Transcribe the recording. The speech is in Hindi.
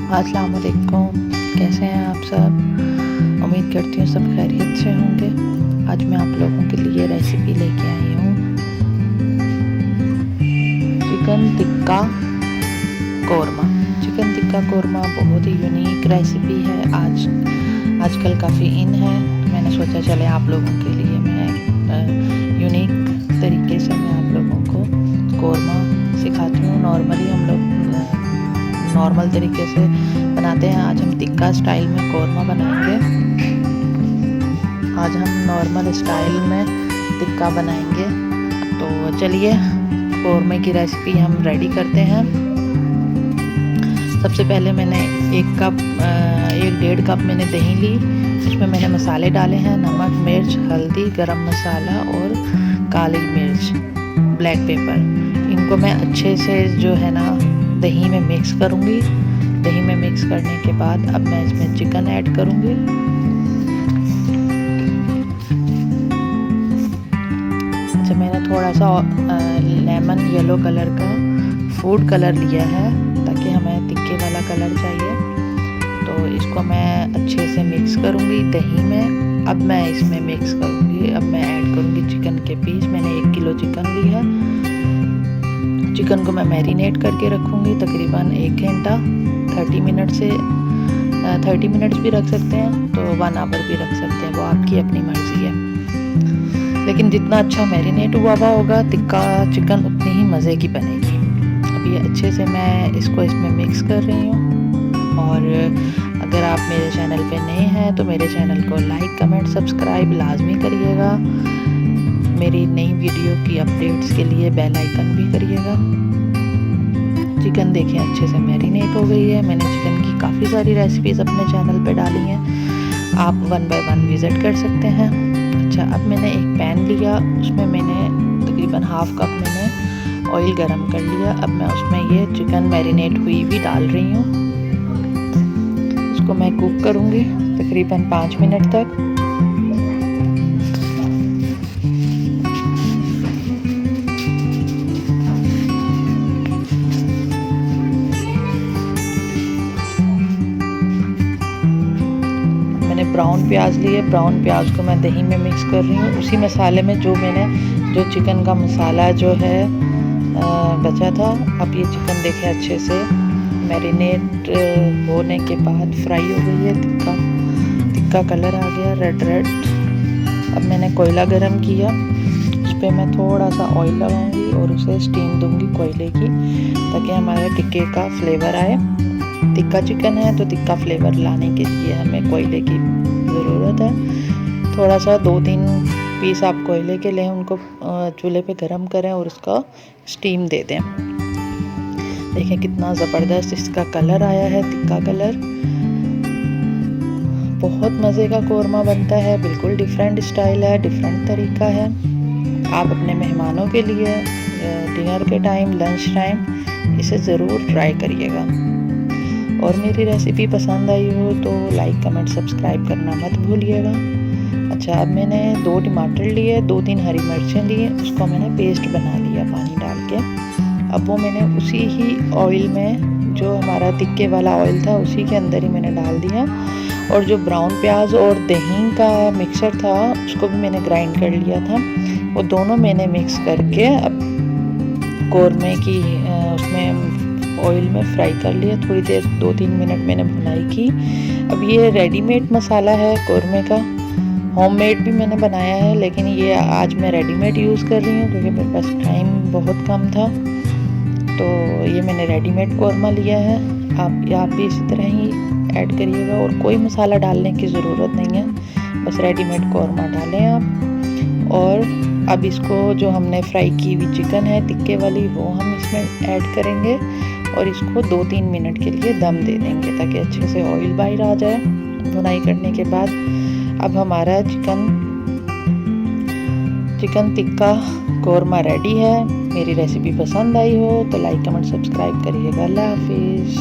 अस्सलाम वालेकुम, कैसे हैं आप सब। उम्मीद करती हूँ सब खैरियत से होंगे। आज मैं आप लोगों के लिए रेसिपी लेके आई हूँ चिकन टिक्का कोरमा। चिकन टिक्का कोरमा बहुत ही यूनिक रेसिपी है, आजकल काफ़ी इन है। तो मैंने सोचा चले आप लोगों के लिए मैं यूनिक तरीके से मैं आप लोगों को कोरमा सिखाती हूँ। नॉर्मली हम लोग नॉर्मल तरीके से बनाते हैं, आज हम टिक्का स्टाइल में कोरमा बनाएंगे। आज हम नॉर्मल स्टाइल में टिक्का बनाएंगे। तो चलिए कोरमे की रेसिपी हम रेडी करते हैं। सबसे पहले मैंने 1.5 कप मैंने दही ली। उसमें मैंने मसाले डाले हैं, नमक, मिर्च, हल्दी, गरम मसाला और काली मिर्च, ब्लैक पेपर। इनको मैं अच्छे से जो है ना दही में मिक्स करूँगी। दही में मिक्स करने के बाद अब मैं इसमें चिकन ऐड करूँगी। अच्छा, मैंने थोड़ा सा लेमन येलो कलर का फूड कलर लिया है ताकि हमें तिक्के वाला कलर चाहिए। तो इसको मैं अच्छे से मिक्स करूँगी दही में। अब मैं इसमें मिक्स करूँगी, अब मैं ऐड करूँगी चिकन के पीस। मैंने 1 किलो चिकन ली है। चिकन को मैं मैरिनेट करके रखूँगी तकरीबन 1 घंटा, 30 मिनट्स भी रख सकते हैं, तो 1 आवर भी रख सकते हैं, वो आपकी अपनी मर्ज़ी है। लेकिन जितना अच्छा मैरिनेट हुआ होगा टिक्का चिकन उतनी ही मज़े की बनेगी। अब ये अच्छे से मैं इसको इसमें मिक्स कर रही हूँ। और अगर आप मेरे चैनल पे नए हैं तो मेरे चैनल को लाइक, कमेंट, सब्सक्राइब लाजमी करिएगा। मेरी नई वीडियो की अपडेट्स के लिए बेल आइकन भी करिएगा। चिकन देखिए अच्छे से मैरिनेट हो गई है। मैंने चिकन की काफ़ी सारी रेसिपीज़ अपने चैनल पे डाली हैं, आप 1 बाय 1 विज़िट कर सकते हैं। अच्छा, अब मैंने एक पैन लिया, उसमें मैंने तकरीबन 1/2 कप मैंने ऑयल गरम कर लिया। अब मैं उसमें ये चिकन मैरिनेट हुई भी डाल रही हूँ। इसको मैं कुक करूँगी तकरीबन 5 मिनट तक। ब्राउन प्याज लिए, ब्राउन प्याज को मैं दही में मिक्स कर रही हूँ। उसी मसाले में जो चिकन का मसाला जो है बचा था। अब ये चिकन देखे अच्छे से मैरिनेट होने के बाद फ्राई हो गई है। तिक्का कलर आ गया रेड। अब मैंने कोयला गरम किया, उस पर मैं थोड़ा सा ऑयल लगाऊंगी और उसे स्टीम दूंगी कोयले की, ताकि हमारे टिक्के का फ्लेवर आए। तिक्का चिकन है तो तिक्का फ्लेवर लाने के लिए हमें कोयले की ज़रूरत है। थोड़ा सा 2-3 पीस आप कोयले के लें, उनको चूल्हे पे गरम करें और उसका स्टीम दे दें। देखें कितना ज़बरदस्त इसका कलर आया है, तिक्का कलर। बहुत मज़े का कोरमा बनता है, बिल्कुल डिफरेंट स्टाइल है, डिफरेंट तरीका है। आप अपने मेहमानों के लिए डिनर के टाइम, लंच टाइम इसे ज़रूर ट्राई करिएगा। और मेरी रेसिपी पसंद आई हो तो लाइक, कमेंट, सब्सक्राइब करना मत भूलिएगा। अच्छा, अब मैंने 2 टमाटर लिए, 2-3 हरी मिर्चें लिए, उसको मैंने पेस्ट बना लिया पानी डाल के। अब वो मैंने उसी ही ऑयल में, जो हमारा तिक्के वाला ऑयल था उसी के अंदर ही मैंने डाल दिया। और जो ब्राउन प्याज और दही का मिक्सचर था उसको भी मैंने ग्राइंड कर लिया था। वो दोनों मैंने मिक्स करके अब कोरमे की उसमें ऑयल में फ्राई कर लिया। थोड़ी देर 2-3 मिनट मैंने भुनाई की। अब ये रेडीमेड मसाला है कोरमे का, होममेड भी मैंने बनाया है, लेकिन ये आज मैं रेडीमेड यूज़ कर रही हूँ क्योंकि मेरे पास टाइम बहुत कम था। तो ये मैंने रेडीमेड कोरमा लिया है। आप भी इसी तरह ही ऐड करिएगा और कोई मसाला डालने की ज़रूरत नहीं है, बस रेडीमेड कोरमा डालें आप। और अब इसको जो हमने फ्राई की हुई चिकन है तिक्के वाली, वो हम इसमें ऐड करेंगे और इसको 2-3 मिनट के लिए दम दे देंगे ताकि अच्छे से ऑयल बाहर आ जाए भुनाई करने के बाद। अब हमारा चिकन टिक्का कोरमा रेडी है। मेरी रेसिपी पसंद आई हो तो लाइक, कमेंट, सब्सक्राइब करिएगा। अल्लाह हाफिज़।